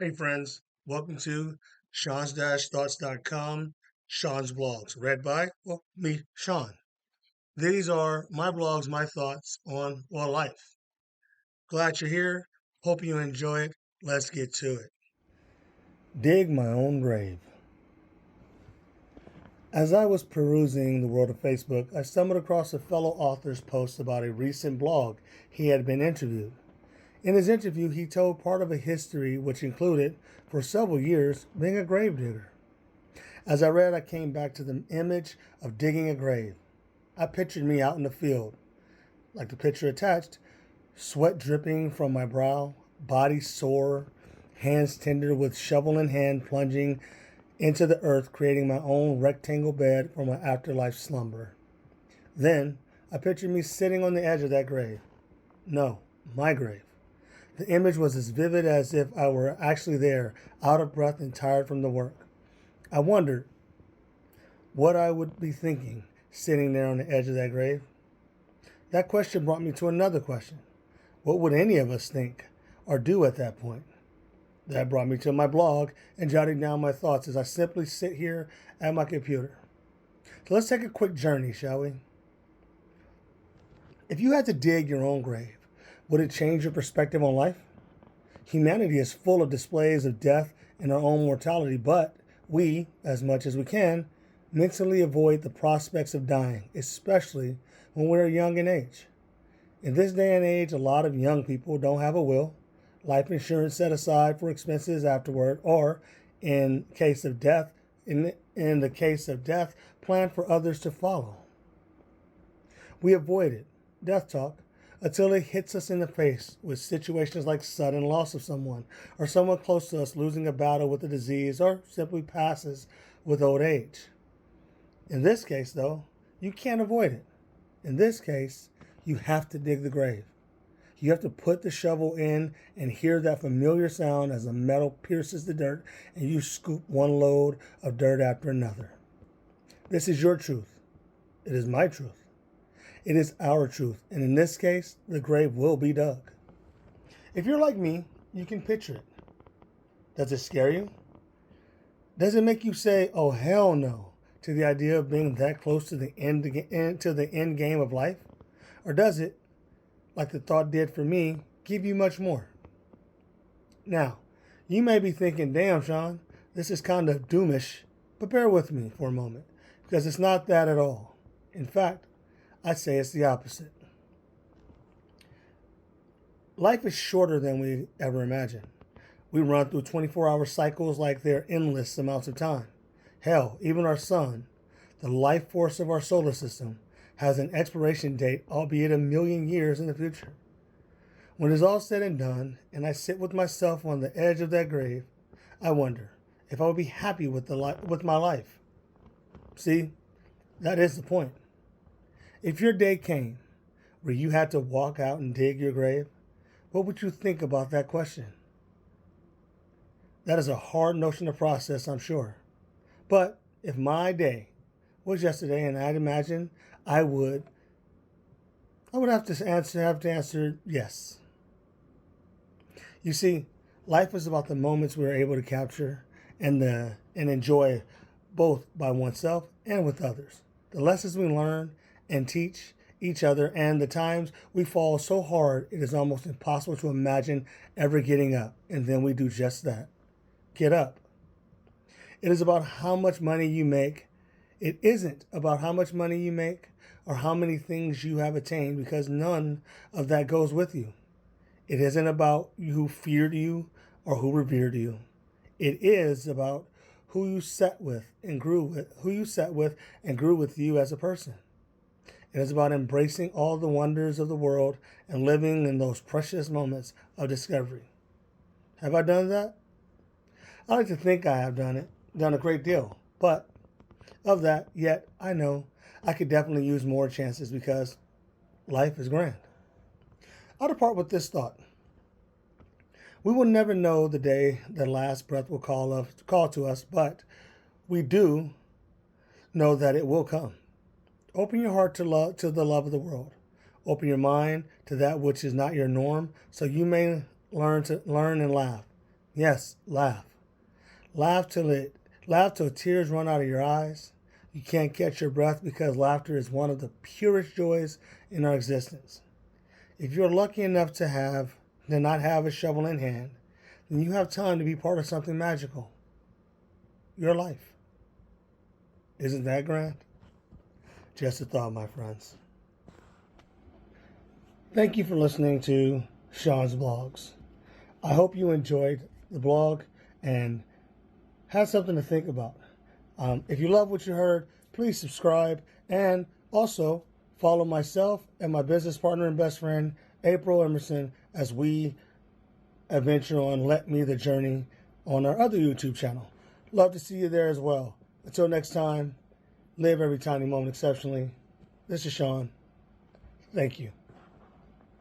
Hey friends, welcome to Sean's-Thoughts.com, Sean's Blogs, read by, me, Sean. These are my blogs, my thoughts on, life. Glad you're here. Hope you enjoy it. Let's get to it. Dig my own grave. As I was perusing the world of Facebook, I stumbled across a fellow author's post about a recent blog he had been interviewed. In his interview, he told part of a history which included, for several years, being a gravedigger. As I read, I came back to the image of digging a grave. I pictured me out in the field, like the picture attached, sweat dripping from my brow, body sore, hands tender with shovel in hand, plunging into the earth, creating my own rectangle bed for my afterlife slumber. Then I pictured me sitting on the edge of that grave. No, my grave. The image was as vivid as if I were actually there, out of breath and tired from the work. I wondered what I would be thinking sitting there on the edge of that grave. That question brought me to another question. What would any of us think or do at that point? That brought me to my blog and jotting down my thoughts as I simply sit here at my computer. So let's take a quick journey, shall we? If you had to dig your own grave, would it change your perspective on life? Humanity is full of displays of death and our own mortality, but we, as much as we can, mentally avoid the prospects of dying, especially when we're young in age. In this day and age, a lot of young people don't have a will, life insurance set aside for expenses afterward, or in the case of death, plan for others to follow. We avoid it, death talk, until it hits us in the face with situations like sudden loss of someone, or someone close to us losing a battle with a disease, or simply passes with old age. In this case, though, you can't avoid it. In this case, you have to dig the grave. You have to put the shovel in and hear that familiar sound as the metal pierces the dirt and you scoop one load of dirt after another. This is your truth. It is my truth. It is our truth, and in this case, the grave will be dug. If you're like me, you can picture it. Does it scare you? Does it make you say, oh hell no, to the idea of being that close to the end game of life? Or does it, like the thought did for me, give you much more? Now, you may be thinking, damn Sean, this is kind of doomish, but bear with me for a moment, because it's not that at all. In fact, I'd say it's the opposite. Life is shorter than we ever imagined. We run through 24-hour cycles like they're endless amounts of time. Hell, even our sun, the life force of our solar system, has an expiration date, albeit a million years in the future. When it's all said and done, and I sit with myself on the edge of that grave, I wonder if I would be happy with my life. See, that is the point. If your day came where you had to walk out and dig your grave, what would you think about that question? That is a hard notion to process, I'm sure. But if my day was yesterday, and I'd imagine I would have to answer yes. You see, life is about the moments we're able to capture and enjoy both by oneself and with others. The lessons we learn and teach each other, and the times we fall so hard it is almost impossible to imagine ever getting up, and then we do just that. Get up. It is about how much money you make. It isn't about how much money you make or how many things you have attained, because none of that goes with you. It isn't about who feared you or who revered you. It is about who you sat with and grew with you as a person. It is about embracing all the wonders of the world and living in those precious moments of discovery. Have I done that? I like to think I have done a great deal, but of that, yet I know I could definitely use more chances because life is grand. I'll depart with this thought. We will never know the day the last breath will call to us, but we do know that it will come. Open your heart to the love of the world. Open your mind to that which is not your norm, so you may learn and laugh. Yes, laugh. Laugh till tears run out of your eyes. You can't catch your breath because laughter is one of the purest joys in our existence. If you're lucky enough to not have a shovel in hand, then you have time to be part of something magical. Your life. Isn't that grand? Just a thought, my friends. Thank you for listening to Sean's Blogs. I hope you enjoyed the blog and had something to think about. If you love what you heard, please subscribe and also follow myself and my business partner and best friend, April Emerson, as we adventure on LETME the Journey on our other YouTube channel. Love to see you there as well. Until next time, live every tiny moment exceptionally. This is Sean. Thank you.